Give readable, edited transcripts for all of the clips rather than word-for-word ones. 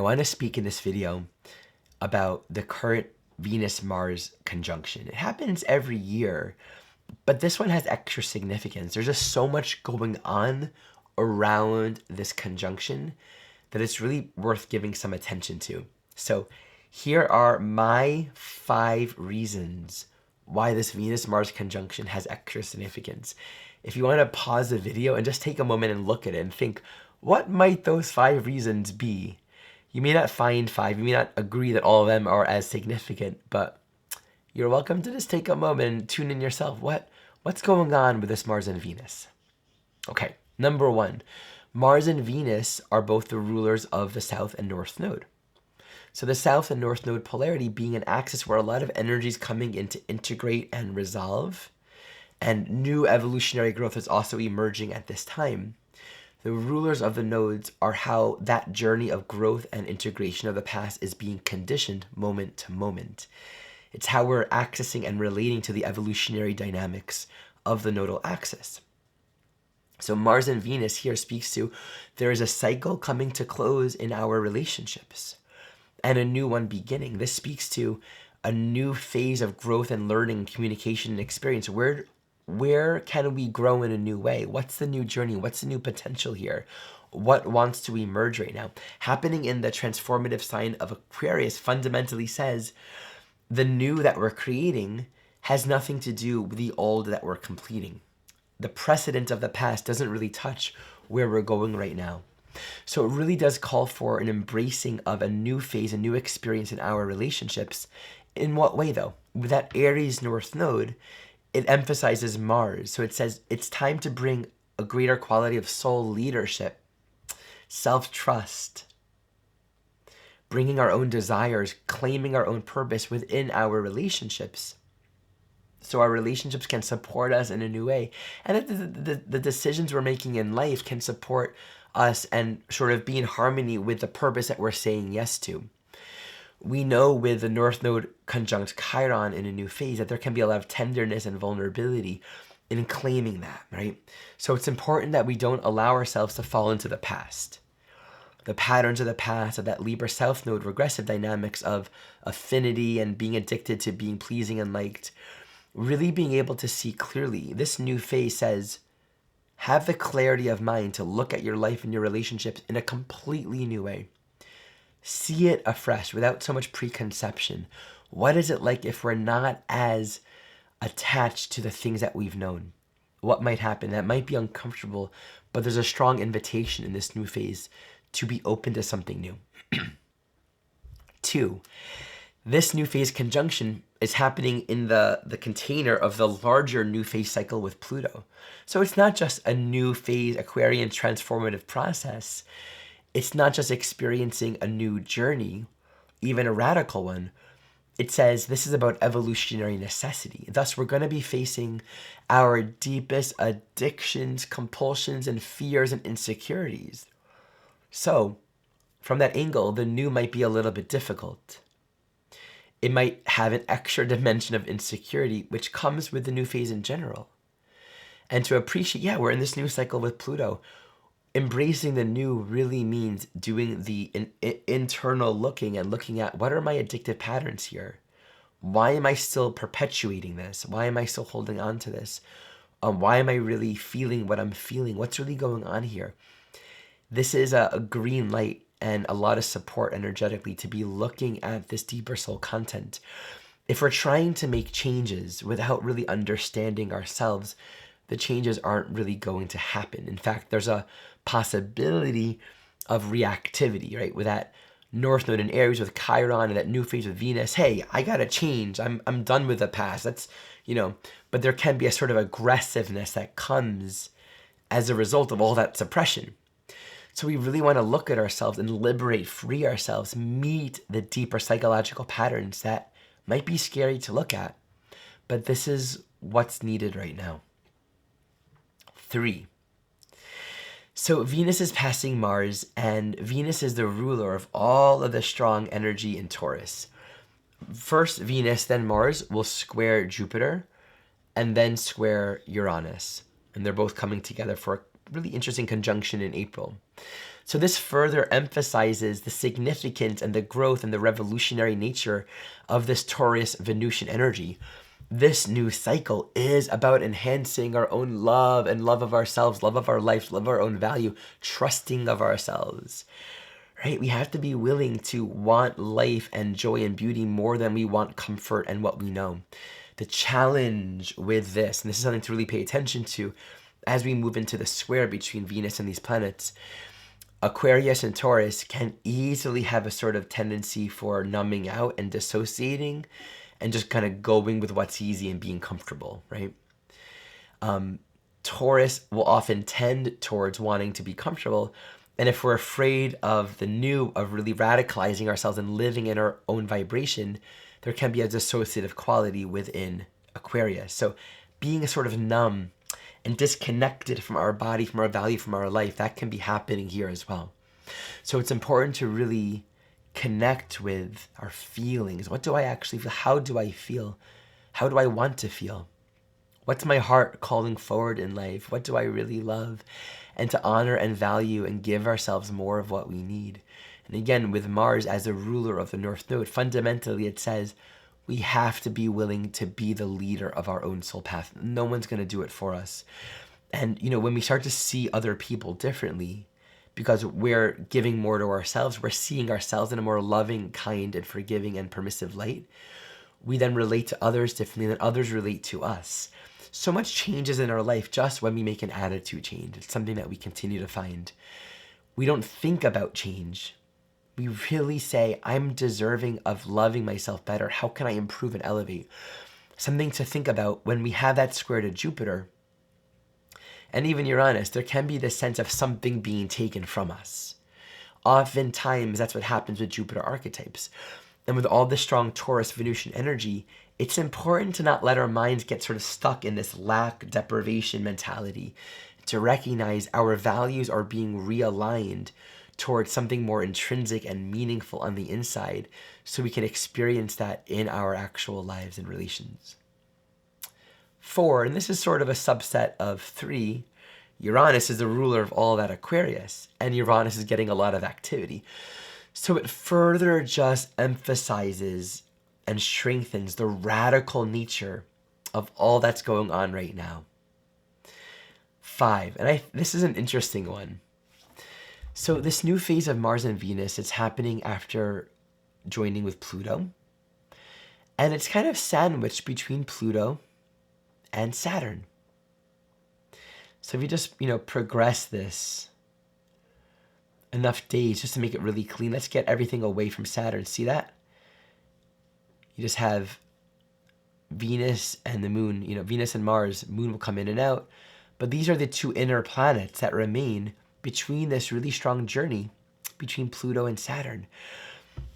want to speak in this video about the current Venus-Mars conjunction. It happens every year, but this one has extra significance. There's just so much going on around this conjunction that it's really worth giving some attention to. So here are my 5 reasons why this Venus-Mars conjunction has extra significance. If you want to pause the video and just take a moment and look at it and think, what might those 5 reasons be? You may not find 5, you may not agree that all of them are as significant, but you're welcome to just take a moment and tune in yourself. What's going on with this Mars and Venus? Okay, number 1, Mars and Venus are both the rulers of the South and North Node. So the South and North Node polarity being an axis where a lot of energy is coming in to integrate and resolve, and new evolutionary growth is also emerging at this time. The rulers of the nodes are how that journey of growth and integration of the past is being conditioned moment to moment. It's how we're accessing and relating to the evolutionary dynamics of the nodal axis. So Mars and Venus here speaks to there is a cycle coming to close in our relationships and a new one beginning. This speaks to a new phase of growth and learning, communication, and experience. Where can we grow in a new way? What's the new journey? What's the new potential here? What wants to emerge right now? Happening in the transformative sign of Aquarius fundamentally says the new that we're creating has nothing to do with the old that we're completing. The precedent of the past doesn't really touch where we're going right now. So it really does call for an embracing of a new phase, a new experience in our relationships. In what way though? With that Aries North Node, it emphasizes Mars. So it says it's time to bring a greater quality of soul leadership, self-trust, bringing our own desires, claiming our own purpose within our relationships, so our relationships can support us in a new way. And that the decisions we're making in life can support us and sort of be in harmony with the purpose that we're saying yes to. We know with the North Node conjunct Chiron in a new phase that there can be a lot of tenderness and vulnerability in claiming that, right? So it's important that we don't allow ourselves to fall into the past. The patterns of the past, of that Libra South Node regressive dynamics of affinity and being addicted to being pleasing and liked, really being able to see clearly. This new phase says, have the clarity of mind to look at your life and your relationships in a completely new way. See it afresh without so much preconception. What is it like if we're not as attached to the things that we've known? What might happen? That might be uncomfortable, but there's a strong invitation in this new phase to be open to something new. 2, this new phase conjunction is happening in the container of the larger new phase cycle with Pluto. So it's not just a new phase Aquarian transformative process. It's not just experiencing a new journey, even a radical one. It says this is about evolutionary necessity. Thus, we're going to be facing our deepest addictions, compulsions, and fears and insecurities. So, from that angle, the new might be a little bit difficult. It might have an extra dimension of insecurity, which comes with the new phase in general. And to appreciate, yeah, we're in this new cycle with Pluto. Embracing the new really means doing the internal looking and looking at what are my addictive patterns here? Why am I still perpetuating this? Why am I still holding on to this? Why am I really feeling what I'm feeling? What's really going on here? This is a green light and a lot of support energetically to be looking at this deeper soul content. If we're trying to make changes without really understanding ourselves, the changes aren't really going to happen. In fact, there's a possibility of reactivity, right? With that North Node in Aries with Chiron and that new phase with Venus. Hey, I gotta change. I'm done with the past. That's, but there can be a sort of aggressiveness that comes as a result of all that suppression. So we really want to look at ourselves and liberate, free ourselves, meet the deeper psychological patterns that might be scary to look at, but this is what's needed right now. 3, so Venus is passing Mars, and Venus is the ruler of all of the strong energy in Taurus. First Venus, then Mars will square Jupiter, and then square Uranus. And they're both coming together for a really interesting conjunction in April. So this further emphasizes the significance and the growth and the revolutionary nature of this Taurus Venusian energy. This new cycle is about enhancing our own love and love of ourselves, love of our life, love of our own value, trusting of ourselves. Right? We have to be willing to want life and joy and beauty more than we want comfort and what we know. The challenge with this, and this is something to really pay attention to as we move into the square between Venus and these planets, Aquarius and Taurus can easily have a sort of tendency for numbing out and dissociating and just kind of going with what's easy and being comfortable, right? Taurus will often tend towards wanting to be comfortable. And if we're afraid of the new, of really radicalizing ourselves and living in our own vibration, there can be a dissociative quality within Aquarius. So being a sort of numb and disconnected from our body, from our value, from our life, that can be happening here as well. So it's important to really connect with our feelings. What do I actually feel? How do I feel? How do I want to feel? What's my heart calling forward in life? What do I really love? And to honor and value and give ourselves more of what we need. And again, with Mars as a ruler of the North Node, fundamentally it says we have to be willing to be the leader of our own soul path. No one's going to do it for us. And, when we start to see other people differently, because we're giving more to ourselves, we're seeing ourselves in a more loving, kind, and forgiving and permissive light, we then relate to others differently, and then others relate to us. So much changes in our life just when we make an attitude change. It's something that we continue to find. We don't think about change. We really say, I'm deserving of loving myself better. How can I improve and elevate? Something to think about when we have that square to Jupiter and even Uranus, there can be this sense of something being taken from us. Oftentimes, that's what happens with Jupiter archetypes. And with all the strong Taurus Venusian energy, it's important to not let our minds get sort of stuck in this lack deprivation mentality, to recognize our values are being realigned towards something more intrinsic and meaningful on the inside, so we can experience that in our actual lives and relations. 4, and this is sort of a subset of 3, Uranus is the ruler of all that Aquarius, and Uranus is getting a lot of activity. So it further just emphasizes and strengthens the radical nature of all that's going on right now. 5, and this is an interesting one. So this new phase of Mars and Venus, it's happening after joining with Pluto. And it's kind of sandwiched between Pluto and Saturn. So if you just, progress this enough days just to make it really clean, let's get everything away from Saturn. See that? You just have Venus and the moon, Venus and Mars, moon will come in and out. But these are the 2 inner planets that remain between this really strong journey between Pluto and Saturn.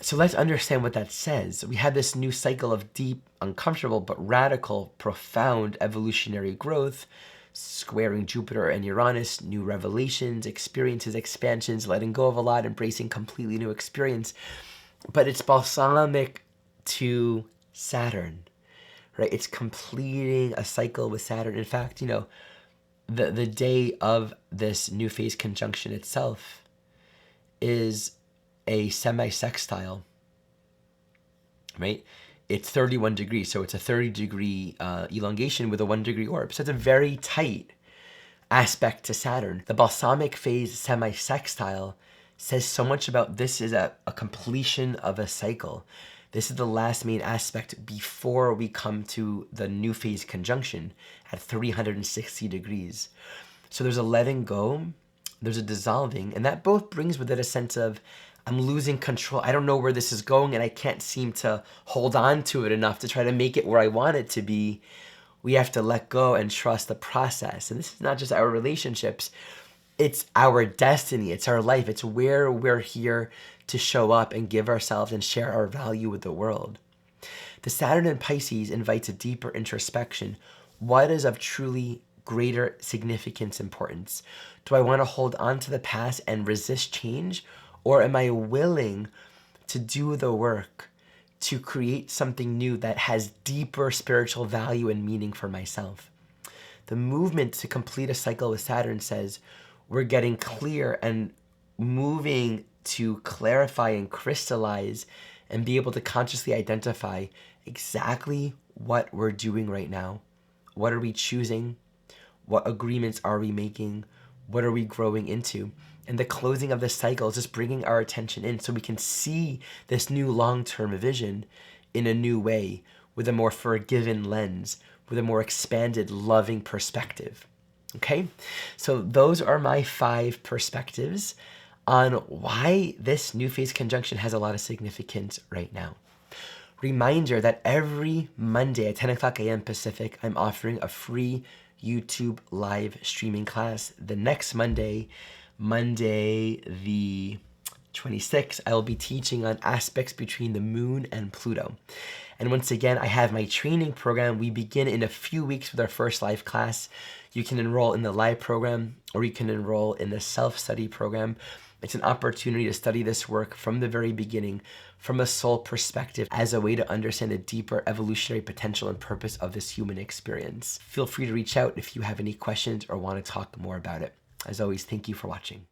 So let's understand what that says. We had this new cycle of deep, uncomfortable, but radical, profound evolutionary growth, squaring Jupiter and Uranus, new revelations, experiences, expansions, letting go of a lot, embracing completely new experience. But it's balsamic to Saturn, right? It's completing a cycle with Saturn. In fact, the day of this new phase conjunction itself is a semi-sextile, right? It's 31 degrees, so it's a 30-degree elongation with a 1-degree orb. So it's a very tight aspect to Saturn. The balsamic phase semi-sextile says so much about this is a completion of a cycle. This is the last main aspect before we come to the new phase conjunction at 360 degrees. So there's a letting go, there's a dissolving, and that both brings with it a sense of I'm losing control. I don't know where this is going, and I can't seem to hold on to it enough to try to make it where I want it to be. We have to let go and trust the process. And this is not just our relationships. It's our destiny. It's our life. It's where we're here to show up and give ourselves and share our value with the world. The Saturn in Pisces invites a deeper introspection. What is of truly greater significance, importance? Do I want to hold on to the past and resist change? Or am I willing to do the work to create something new that has deeper spiritual value and meaning for myself? The movement to complete a cycle with Saturn says we're getting clear and moving to clarify and crystallize and be able to consciously identify exactly what we're doing right now. What are we choosing? What agreements are we making? What are we growing into? And the closing of this cycle is just bringing our attention in so we can see this new long-term vision in a new way, with a more forgiven lens, with a more expanded, loving perspective. Okay? So those are my 5 perspectives on why this new phase conjunction has a lot of significance right now. Reminder that every Monday at 10 o'clock a.m. Pacific, I'm offering a free YouTube live streaming class. The next Monday the 26th, I will be teaching on aspects between the moon and Pluto. And once again, I have my training program. We begin in a few weeks with our first live class. You can enroll in the live program, or you can enroll in the self-study program. It's an opportunity to study this work from the very beginning, from a soul perspective, as a way to understand the deeper evolutionary potential and purpose of this human experience. Feel free to reach out if you have any questions or want to talk more about it. As always, thank you for watching.